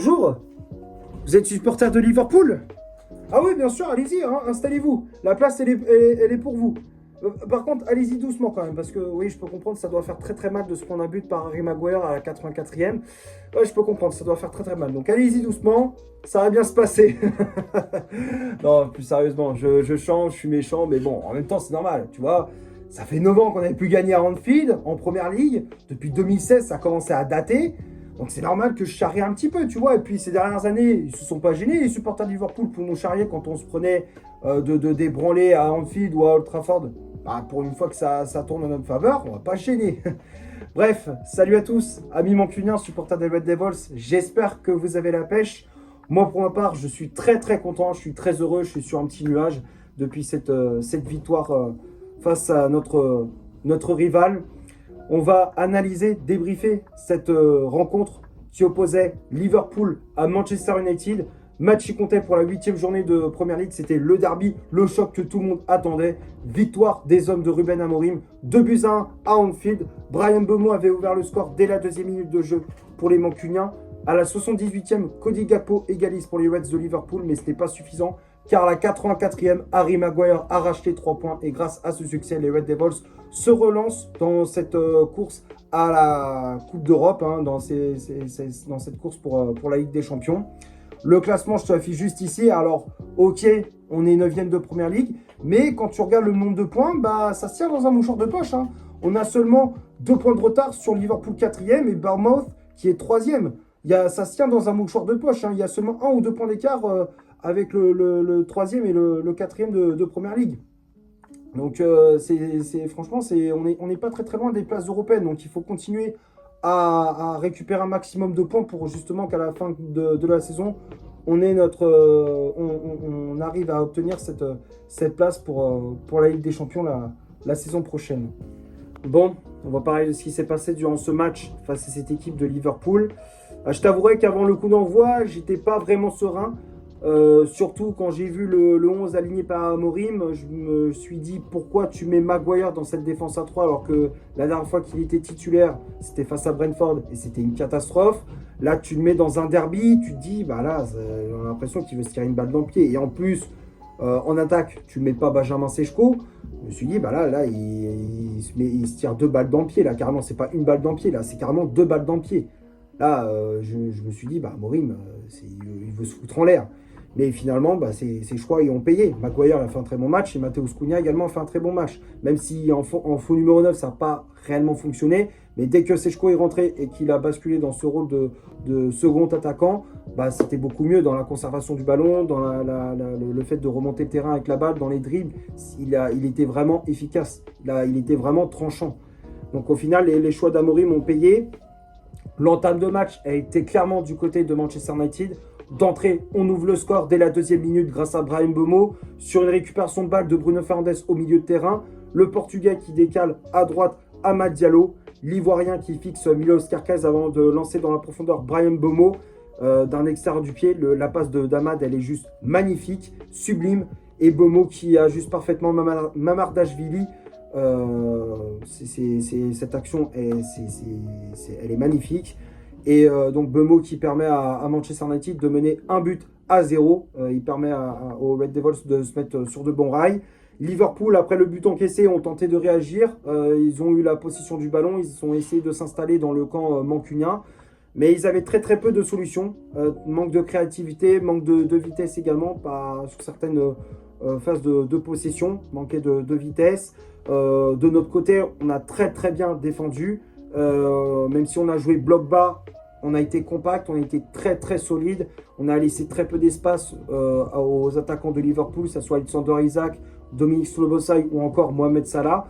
Bonjour, vous êtes supporter de Liverpool? Ah oui, bien sûr, allez-y, hein, installez-vous. La place, elle est pour vous. Par contre, allez-y doucement quand même, parce que oui, je peux comprendre, ça doit faire très très mal de se prendre un but par Harry Maguire à la 84e. Ouais, je peux comprendre, ça doit faire très très mal. Donc allez-y doucement, ça va bien se passer. Non, plus sérieusement, je change, je suis méchant, mais bon, en même temps, c'est normal, tu vois. Ça fait 9 ans qu'on n'avait plus gagné à Anfield en première ligue. Depuis 2016, ça a commencé à dater. Donc c'est normal que je charrie un petit peu, tu vois. Et puis ces dernières années, ils se sont pas gênés, les supporters de Liverpool, pour nous charrier quand on se prenait de débranler à Anfield ou à Old Trafford. Bah, pour une fois que ça tourne en notre faveur, on va pas se gêner. Bref, salut à tous, amis mancuniens, supporters des Red Devils. J'espère que vous avez la pêche. Moi, pour ma part, je suis très très content, je suis très heureux, je suis sur un petit nuage depuis cette victoire face à notre rival. On va analyser, débriefer cette rencontre qui opposait Liverpool à Manchester United. Match qui comptait pour la 8e journée de Première Ligue. C'était le derby, le choc que tout le monde attendait. Victoire des hommes de Ruben Amorim. 2-1 à Anfield. Bryan Mbeumo avait ouvert le score dès la 2e minute de jeu pour les Mancuniens. À la 78e, Cody Gakpo égalise pour les Reds de Liverpool, mais ce n'est pas suffisant car à la 84e, Harry Maguire a racheté 3 points et grâce à ce succès, les Red Devils se relancent dans cette course à la Coupe d'Europe, hein, dans cette course pour la Ligue des Champions. Le classement, je te l'affiche juste ici. Alors, ok, on est 9e de Première Ligue, mais quand tu regardes le nombre de points, bah, ça se tient dans un mouchoir de poche. Hein. On a seulement 2 points de retard sur Liverpool 4e et Bournemouth qui est 3e. Ça se tient dans un mouchoir de poche. Hein. Il y a seulement 1 ou 2 points d'écart avec le 3e et le 4e de Première Ligue. Donc, franchement, on n'est pas très très loin des places européennes. Donc, il faut continuer à récupérer un maximum de points pour justement qu'à la fin de la saison, on arrive à obtenir cette place pour la Ligue des Champions la saison prochaine. Bon, on va parler de ce qui s'est passé durant ce match face à cette équipe de Liverpool. Je t'avouerai qu'avant le coup d'envoi, j'étais pas vraiment serein. Surtout quand j'ai vu le 11 aligné par Amorim, je me suis dit pourquoi tu mets Maguire dans cette défense à 3 alors que la dernière fois qu'il était titulaire, c'était face à Brentford et c'était une catastrophe. Là, tu le mets dans un derby, tu te dis, bah là, on a l'impression qu'il veut se tirer une balle dans le pied. Et en plus, en attaque, tu ne mets pas Benjamin Sechko. Je me suis dit, bah là il se tire 2 balles dans le pied. Là, carrément, c'est pas une balle dans le pied, là, c'est carrément 2 balles dans le pied. Là, je me suis dit, bah Amorim, il veut se foutre en l'air. Mais finalement, bah, ses choix y ont payé. Maguire a fait un très bon match et Matheus Cunha également a fait un très bon match. Même si en faux numéro 9, ça n'a pas réellement fonctionné. Mais dès que Sechko est rentré et qu'il a basculé dans ce rôle de second attaquant, bah, c'était beaucoup mieux dans la conservation du ballon, dans le fait de remonter le terrain avec la balle, dans les dribbles. Il était vraiment efficace. Il était vraiment tranchant. Donc au final, les choix d'Amorim ont payé. L'entame de match a été clairement du côté de Manchester United. D'entrée, on ouvre le score dès la 2e minute grâce à Bryan Mbeumo. Sur une récupération de balle de Bruno Fernandes au milieu de terrain. Le Portugais qui décale à droite Amad Diallo. L'Ivoirien qui fixe Milos Kerkez avant de lancer dans la profondeur Bryan Mbeumo d'un extérieur du pied. La passe d'Amad, elle est juste magnifique, sublime. Et Mbeumo qui ajuste parfaitement Mamardashvili. Cette action, elle est magnifique. Et donc Mbeumo qui permet à Manchester United de mener 1-0. Il permet aux Red Devils de se mettre sur de bons rails. Liverpool, après le but encaissé, ont tenté de réagir. Ils ont eu la possession du ballon. Ils ont essayé de s'installer dans le camp mancunien. Mais ils avaient très très peu de solutions. Manque de créativité, manque de vitesse également sur certaines phases de possession. Manquait de vitesse. De notre côté, on a très très bien défendu. Même si on a joué bloc bas, on a été compact, on a été très très solide. On a laissé très peu d'espace aux attaquants de Liverpool, que ce soit Alexander Isak, Dominic Szoboszlai ou encore Mohamed Salah.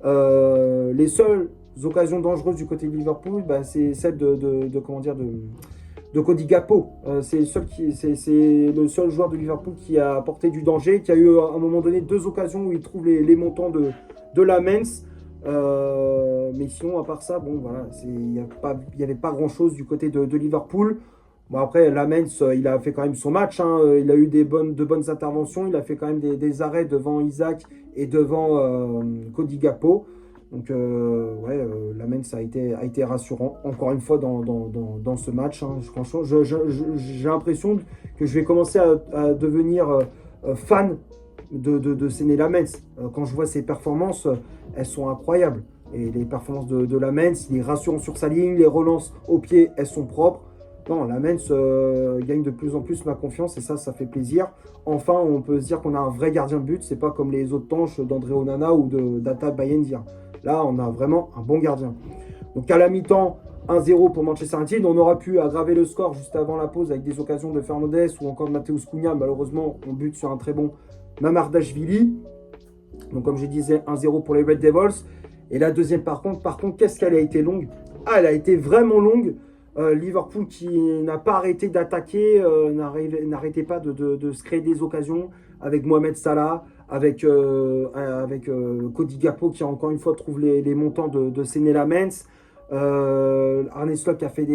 Les seules occasions dangereuses du côté de Liverpool, bah, c'est celle de Cody Gakpo. C'est le seul joueur de Liverpool qui a apporté du danger, qui a eu à un moment donné 2 occasions où il trouve les montants de la Mens. Mais sinon, à part ça, bon, voilà, il n'y avait pas grand-chose du côté de Liverpool. Bon, après, Lamens, il a fait quand même son match. Hein. Il a eu de bonnes interventions. Il a fait quand même des arrêts devant Isaac et devant Cody Gakpo. Donc, Lamens a été rassurant, encore une fois, dans ce match. Hein. Franchement, j'ai l'impression que je vais commencer à devenir fan de Séné Lamens. Quand je vois ses performances, elles sont incroyables. Et les performances de Lamens, il est rassurant sur sa ligne, les relances au pied, elles sont propres. Non, Lamens gagne de plus en plus ma confiance et ça fait plaisir. Enfin, on peut se dire qu'on a un vrai gardien de but. C'est pas comme les autres tanches d'André Onana ou d'Ata Bayendir. Là, on a vraiment un bon gardien. Donc à la mi-temps, 1-0 pour Manchester United. On aura pu aggraver le score juste avant la pause avec des occasions de Fernandes ou encore de Mateusz Cunha. Malheureusement, on bute sur un très bon Mamardashvili. Donc comme je disais, 1-0 pour les Red Devils. Et la deuxième par contre, qu'est-ce qu'elle a été longue? Ah, elle a été vraiment longue. Liverpool qui n'a pas arrêté d'attaquer, n'arrêtait pas de se créer des occasions avec Mohamed Salah, avec Cody Gakpo qui encore une fois trouve les montants de Séné Lamens. Arne Slot qui a fait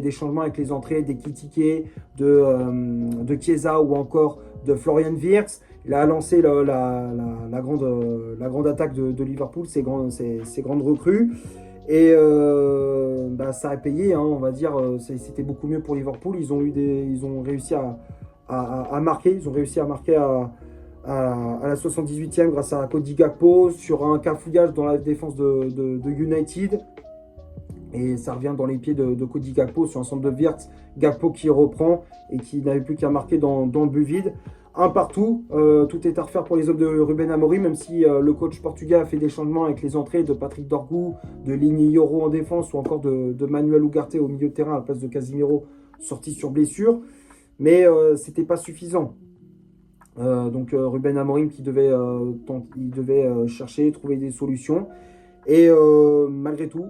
des changements avec les entrées des Kitike, de Chiesa ou encore de Florian Wirtz. Il a lancé la grande attaque de Liverpool, ses grandes recrues. Et ça a payé, hein, on va dire. C'était beaucoup mieux pour Liverpool. Ils ont réussi à marquer. Ils ont réussi à marquer à la 78e grâce à Cody Gakpo sur un cafouillage dans la défense de United. Et ça revient dans les pieds de Cody Gakpo sur un centre de Wirtz. Gakpo qui reprend et qui n'avait plus qu'à marquer dans le but vide. Un partout, tout est à refaire pour les hommes de Ruben Amorim, même si le coach portugais a fait des changements avec les entrées de Patrick Dorgu, de Lini Yoro en défense ou encore de Manuel Ugarte au milieu de terrain à la place de Casemiro sorti sur blessure. Mais c'était pas suffisant. Donc Ruben Amorim qui devait chercher, trouver des solutions. Et malgré tout,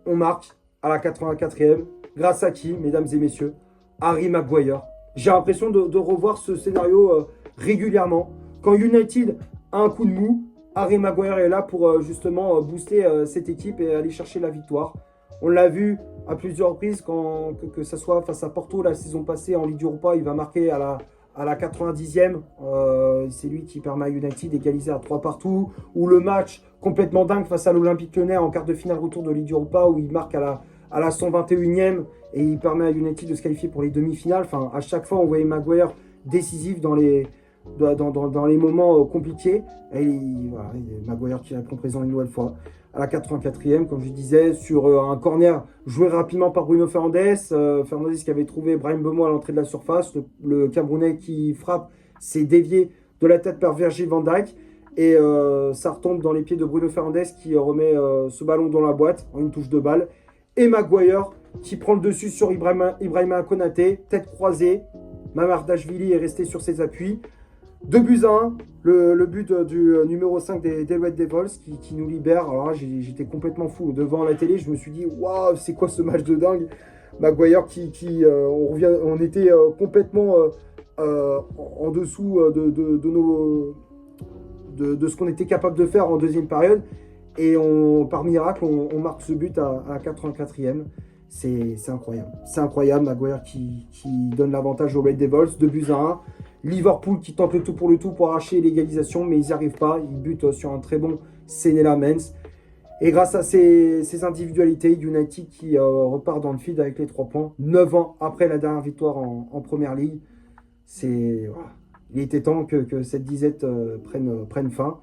on marque à la 84e. Grâce à qui, mesdames et messieurs? Harry Maguire. J'ai l'impression de revoir ce scénario régulièrement. Quand United a un coup de mou, Harry Maguire est là pour justement booster cette équipe et aller chercher la victoire. On l'a vu à plusieurs reprises, que ce soit face à Porto la saison passée en Ligue Europa, il va marquer à la 90e. C'est lui qui permet à United d'égaliser à 3 partout. Ou le match complètement dingue face à l'Olympique Lyonnais en quart de finale retour de Ligue Europa où il marque à la 121e et il permet à United de se qualifier pour les demi-finales. Enfin, à chaque fois, on voyait Maguire décisif dans les moments compliqués. Et Maguire qui répond présent une nouvelle fois. À la 84e, comme je disais, sur un corner joué rapidement par Bruno Fernandes. Fernandes qui avait trouvé Brahim Mbeumo à l'entrée de la surface. Le Camerounais qui frappe s'est dévié de la tête par Virgil van Dijk. Et ça retombe dans les pieds de Bruno Fernandes qui remet ce ballon dans la boîte en une touche de balle. Et Maguire qui prend le dessus sur Ibrahima Konaté, tête croisée. Mamardashvili est resté sur ses appuis. 2-1, le but du numéro 5 des Red Devils qui nous libère. Alors là, j'étais complètement fou. Devant la télé, je me suis dit, waouh, c'est quoi ce match de dingue? Maguire on était complètement en dessous de ce qu'on était capable de faire en deuxième période. Et par miracle, on marque ce but à la 84e. C'est incroyable. C'est incroyable. Maguire qui donne l'avantage aux Red Devils. 2-1. Liverpool qui tente le tout pour arracher l'égalisation, mais ils n'y arrivent pas. Ils butent sur un très bon Séné Lamens. Et grâce à ces individualités, United qui repart dans le feed avec les 3 points. 9 ans après la dernière victoire en Première Ligue. Il était temps que cette disette prenne fin.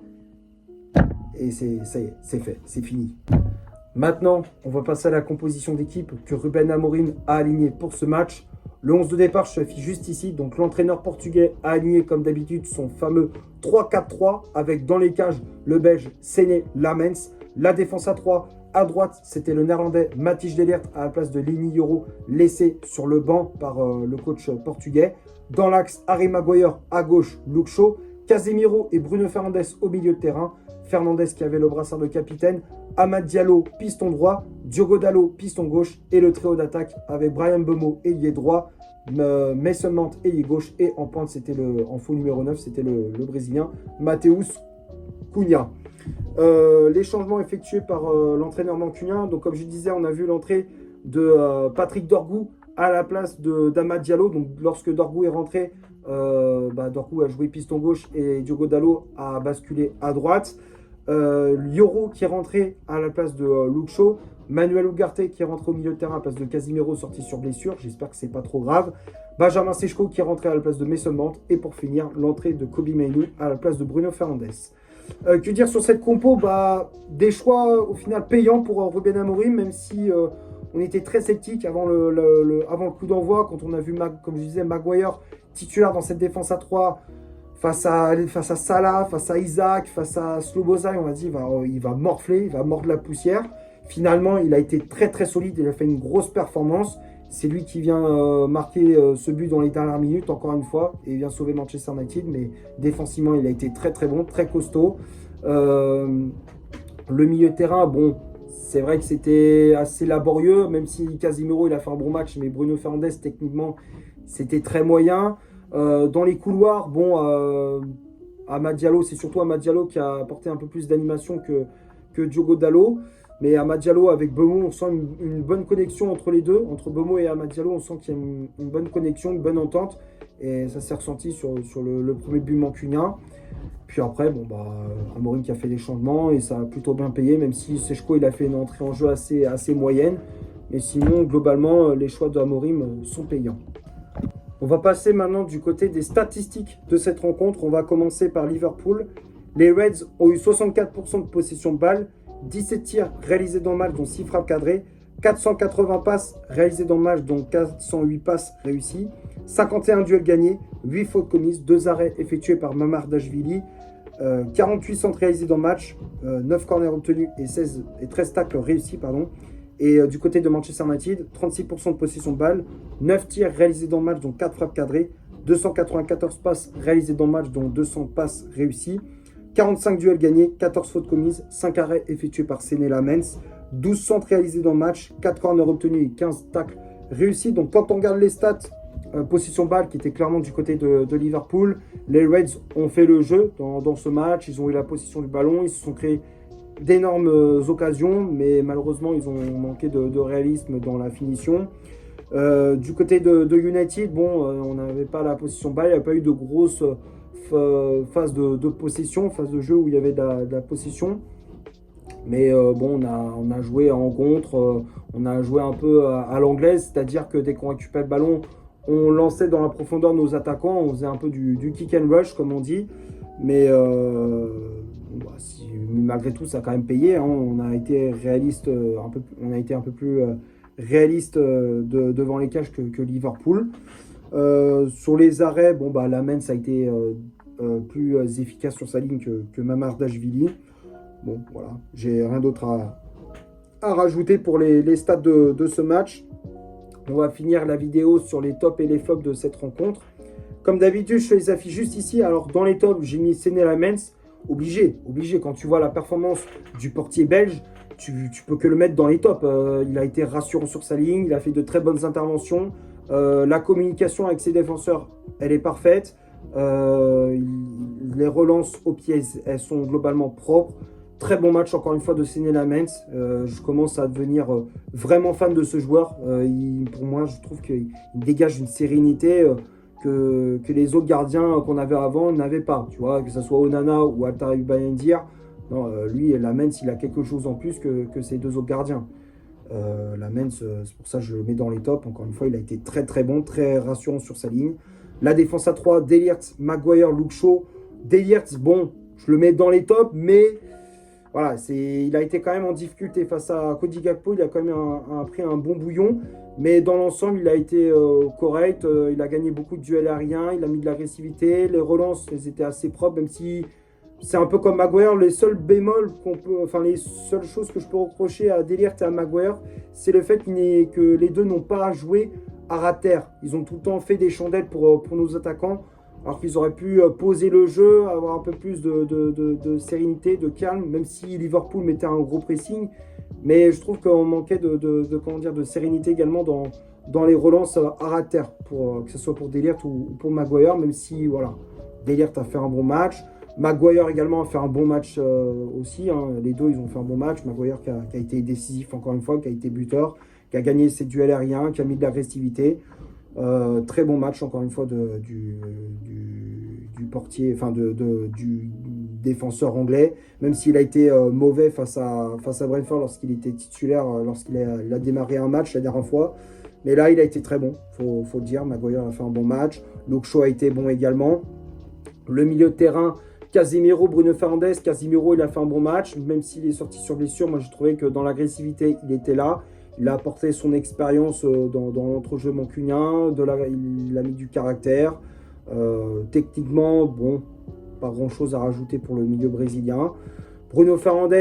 Et ça y est, c'est fait, c'est fini. Maintenant, on va passer à la composition d'équipe que Ruben Amorim a alignée pour ce match. Le 11 de départ se affiche juste ici. Donc l'entraîneur portugais a aligné comme d'habitude son fameux 3-4-3 avec dans les cages le belge Séné Lamens. La défense à 3. À droite, c'était le néerlandais Matthijs de Ligt à la place de Lini Yoro, laissé sur le banc par le coach portugais. Dans l'axe, Harry Maguire à gauche, Luke Shaw, Casemiro et Bruno Fernandes au milieu de terrain. Fernandes qui avait le brassard de capitaine, Amad Diallo, piston droit, Diogo Dalot, piston gauche, et le trio d'attaque avec Brahim Mbeumo, ailier droit, Mason Mount, ailier gauche, et en pointe, en faux numéro 9, c'était le Brésilien, Mateusz Cunha. Les changements effectués par l'entraîneur mancunien, donc comme je disais, on a vu l'entrée de Patrick Dorgu à la place d'Amad Diallo. Donc lorsque Dorgu est rentré, Dorgu a joué piston gauche et Diogo Dalot a basculé à droite. Lioro qui est rentré à la place de Luke Shaw. Manuel Ugarte qui est rentré au milieu de terrain à la place de Casimiro, sorti sur blessure. J'espère que c'est pas trop grave. Benjamin Sechko qui est rentré à la place de Mason Mount. Et pour finir, l'entrée de Kobbie Mainoo à la place de Bruno Fernandes. Que dire sur cette compo? Des choix au final payants pour Ruben Amorim, même si on était très sceptique avant avant le coup d'envoi, quand on a vu, comme je disais, Maguire titulaire dans cette défense à 3 face à Salah, face à Isaac, face à Sloboza. On a dit il va morfler, il va mordre la poussière. Finalement, il a été très très solide, il a fait une grosse performance. C'est lui qui vient marquer ce but dans les dernières minutes, encore une fois, et il vient sauver Manchester United. Mais défensivement, il a été très très bon, très costaud. Le milieu de terrain, bon, c'est vrai que c'était assez laborieux, même si Casimiro il a fait un bon match, mais Bruno Fernandes, techniquement, c'était très moyen. Dans les couloirs, bon, Amad Diallo, c'est surtout Amad Diallo qui a apporté un peu plus d'animation que Diogo Dalot. Mais Amad Diallo avec Mbeumo, on sent une bonne connexion entre les deux. Entre Mbeumo et Amad Diallo, on sent qu'il y a une bonne connexion, une bonne entente. Et ça s'est ressenti sur le premier but mancunien. Puis après, Amorim qui a fait des changements et ça a plutôt bien payé, même si Sechko il a fait une entrée en jeu assez moyenne. Mais sinon, globalement, les choix d'Amorim sont payants. On va passer maintenant du côté des statistiques de cette rencontre. On va commencer par Liverpool. Les Reds ont eu 64% de possession de balle, 17 tirs réalisés dans le match, dont 6 frappes cadrées, 480 passes réalisées dans le match, dont 408 passes réussies, 51 duels gagnés, 8 fautes commises, 2 arrêts effectués par Mamardashvili, 48 centres réalisés dans le match, 9 corners obtenus et 13 tacles réussis. Et du côté de Manchester United, 36% de possession de balle, 9 tirs réalisés dans le match, dont 4 frappes cadrées, 294 passes réalisées dans le match, dont 200 passes réussies, 45 duels gagnés, 14 fautes commises, 5 arrêts effectués par Sene Lamens, 12 centres réalisés dans le match, 4 corners obtenus et 15 tacles réussis. Donc quand on regarde les stats, possession balle qui était clairement du côté de Liverpool, les Reds ont fait le jeu dans ce match, ils ont eu la possession du ballon, ils se sont créés d'énormes occasions, mais malheureusement ils ont manqué de réalisme dans la finition. Du côté de United, on n'avait pas la possession balle, il n'y a pas eu de grosses phase de possession, phase de jeu où il y avait de la possession. Mais on a joué en contre, on a joué un peu à l'anglaise, c'est-à-dire que dès qu'on récupère le ballon, on lançait dans la profondeur nos attaquants, on faisait un peu du kick and rush comme on dit. Mais malgré tout, ça a quand même payé. On a été réaliste, on a été un peu plus réaliste devant les cages que Liverpool. Sur les arrêts, Lamens a été plus efficace sur sa ligne que Mamardashvili. Bon, voilà, j'ai rien d'autre à rajouter pour les stats de ce match. On va finir la vidéo sur les tops et les flops de cette rencontre. Comme d'habitude, je les affiche juste ici. Alors, dans les tops, j'ai mis Sene Lamens. Obligé, quand tu vois la performance du portier belge, tu peux que le mettre dans les tops. Il a été rassurant sur sa ligne, il a fait de très bonnes interventions. La communication avec ses défenseurs, elle est parfaite. Les relances au pied, elles sont globalement propres. Très bon match encore une fois de Sene Lamens. Je commence à devenir vraiment fan de ce joueur. Pour moi, je trouve qu'il dégage une sérénité que les autres gardiens qu'on avait avant n'avaient pas. Tu vois, que ce soit Onana ou Altay Bayindir. Non, lui, Lamens, il a quelque chose en plus que ces deux autres gardiens. Lamens, c'est pour ça que je le mets dans les tops. Encore une fois, il a été très très bon, très rassurant sur sa ligne. La défense à 3, De Ligt, Maguire, Luke Shaw. De Ligt, je le mets dans les tops, mais voilà, il a été quand même en difficulté face à Cody Gakpo. Il a quand même pris un bon bouillon, mais dans l'ensemble, il a été correct. Il a gagné beaucoup de duels aériens, il a mis de l'agressivité. Les relances, elles étaient assez propres, même si c'est un peu comme Maguire. Les seuls bémols les seules choses que je peux reprocher à De Ligt et à Maguire, c'est le fait que les deux n'ont pas joué à ras-terre. Ils ont tout le temps fait des chandelles pour nos attaquants, alors qu'ils auraient pu poser le jeu, avoir un peu plus de sérénité, de calme, même si Liverpool mettait un gros pressing. Mais je trouve qu'on manquait de sérénité également dans les relances à ras-terre, que ce soit pour De Ligt ou pour Maguire, même si voilà, De Ligt a fait un bon match. Maguire également a fait un bon match aussi. Les deux, ils ont fait un bon match. Maguire qui a été décisif encore une fois, qui a été buteur, qui a gagné ses duels aériens, qui a mis de l'agressivité. Très bon match encore une fois du portier, défenseur anglais, même s'il a été mauvais face à Brentford lorsqu'il était titulaire, il a démarré un match la dernière fois. Mais là, il a été très bon, faut le dire. Maguire a fait un bon match. Luke Shaw a été bon également. Le milieu de terrain, Casemiro, Bruno Fernandes. Casemiro, il a fait un bon match, même s'il est sorti sur blessure. Moi, j'ai trouvé que dans l'agressivité, il était là. Il a apporté son expérience dans l'entrejeu mancunien. Il a mis du caractère. Techniquement, bon, pas grand-chose à rajouter pour le milieu brésilien. Bruno Fernandes,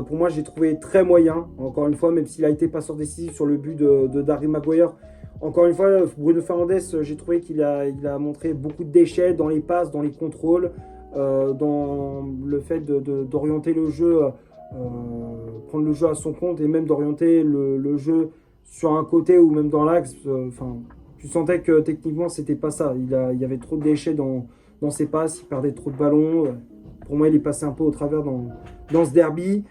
pour moi, j'ai trouvé très moyen. Encore une fois, même s'il a été passeur décisif sur le but de Harry Maguire. Encore une fois, Bruno Fernandes, j'ai trouvé qu'il a montré beaucoup de déchets dans les passes, dans les contrôles, dans le fait d'orienter le jeu, prendre le jeu à son compte et même d'orienter le jeu sur un côté ou même dans l'axe. Tu sentais que techniquement, c'était pas ça. Il y avait trop de déchets dans ses passes, il perdait trop de ballons. Pour moi, il est passé un peu au travers dans ce derby.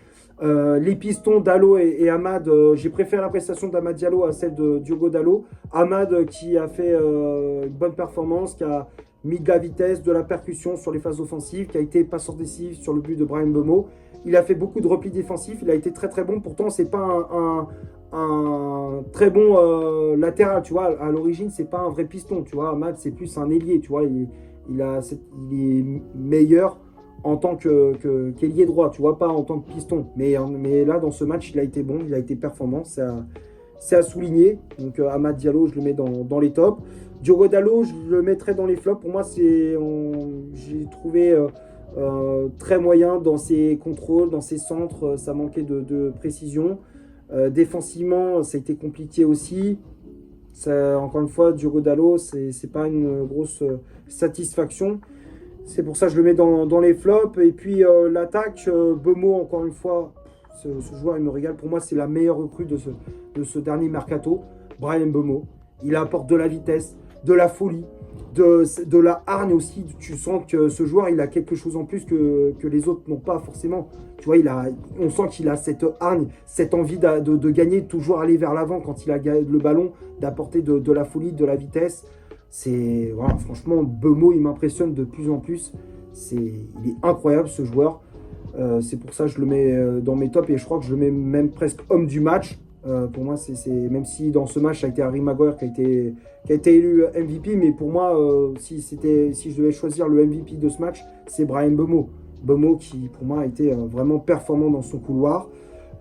Les pistons Dalot et Amad, j'ai préféré la prestation d'Amad Diallo à celle de Diogo Dalot. Amad qui a fait une bonne performance, qui a mis de la vitesse, de la percussion sur les phases offensives, qui a été passeur décisif sur le but de Bryan Mbeumo. Il a fait beaucoup de replis défensifs, il a été très très bon. Pourtant, c'est pas un très bon latéral, tu vois. À l'origine, c'est pas un vrai piston, tu vois. Amad, c'est plus un ailier, tu vois. Il est meilleur en tant qu'ailier droit, tu vois, pas en tant que piston. Mais là, dans ce match, il a été bon, il a été performant, c'est à souligner. Donc, Amad Diallo, je le mets dans les tops. Diogo Dalot, je le mettrais dans les flops. Pour moi, j'ai trouvé très moyen dans ses contrôles, dans ses centres, ça manquait de précision. Défensivement, ça a été compliqué aussi. Encore une fois, Diogo Dalot, c'est pas une grosse satisfaction. C'est pour ça que je le mets dans les flops. Et puis l'attaque, Mbeumo, encore une fois, ce joueur, il me régale. Pour moi, c'est la meilleure recrue de ce dernier mercato. Bryan Mbeumo. Il apporte de la vitesse, de la folie, de la hargne aussi. Tu sens que ce joueur, il a quelque chose en plus que les autres n'ont pas forcément. Tu vois, on sent qu'il a cette hargne, cette envie de gagner, de toujours aller vers l'avant quand il a le ballon, d'apporter de la folie, de la vitesse. Voilà, franchement, Mbeumo, il m'impressionne de plus en plus. Il est incroyable ce joueur. C'est pour ça que je le mets dans mes tops et je crois que je le mets même presque homme du match. Pour moi, même si dans ce match, ça a été Harry Maguire qui a été élu MVP, mais pour moi, si je devais choisir le MVP de ce match, c'est Bryan Mbeumo. Mbeumo qui, pour moi, a été vraiment performant dans son couloir.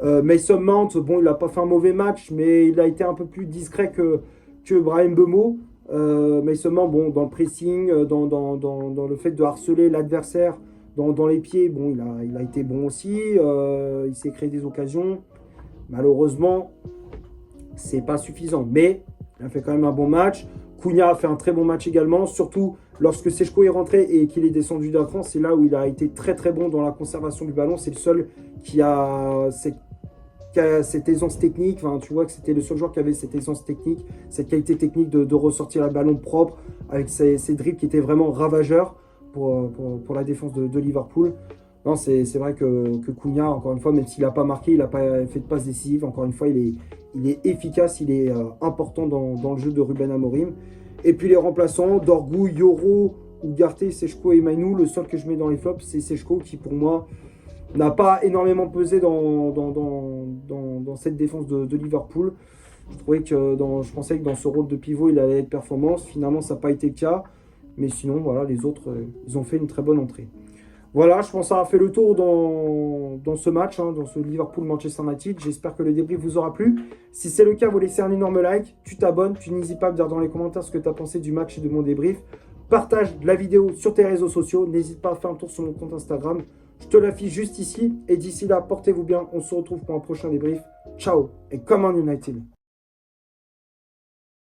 Mason Mount, bon, il n'a pas fait un mauvais match, mais il a été un peu plus discret que Bryan Mbeumo. Mason Mount, bon, dans le pressing, dans le fait de harceler l'adversaire dans les pieds, bon, il a été bon aussi. Il s'est créé des occasions. Malheureusement, c'est pas suffisant. Mais il a fait quand même un bon match. Cunha a fait un très bon match également. Surtout lorsque Sechko est rentré et qu'il est descendu d'un cran, c'est là où il a été très très bon dans la conservation du ballon. C'est le seul qui a cette aisance technique. Enfin, tu vois que c'était le seul joueur qui avait cette aisance technique, cette qualité technique de ressortir le ballon propre avec ses dribbles qui étaient vraiment ravageurs pour la défense de Liverpool. Non, c'est vrai que Cunha, encore une fois, même s'il n'a pas marqué, il n'a pas fait de passe décisive. Encore une fois, il est efficace, il est important dans le jeu de Ruben Amorim. Et puis les remplaçants, Dorgu, Yoro, Ugarte, Sechko et Mainou. Le seul que je mets dans les flops, c'est Sechko qui, pour moi, n'a pas énormément pesé dans cette défense de Liverpool. Je pensais que dans ce rôle de pivot, il allait être performant. Finalement, ça n'a pas été le cas. Mais sinon, voilà, les autres, ils ont fait une très bonne entrée. Voilà, je pense avoir fait le tour dans ce match, dans ce Liverpool-Manchester United. J'espère que le débrief vous aura plu. Si c'est le cas, vous laissez un énorme like, tu t'abonnes, tu n'hésites pas à me dire dans les commentaires ce que tu as pensé du match et de mon débrief. Partage la vidéo sur tes réseaux sociaux. N'hésite pas à faire un tour sur mon compte Instagram. Je te l'affiche juste ici. Et d'ici là, portez-vous bien. On se retrouve pour un prochain débrief. Ciao et come on United.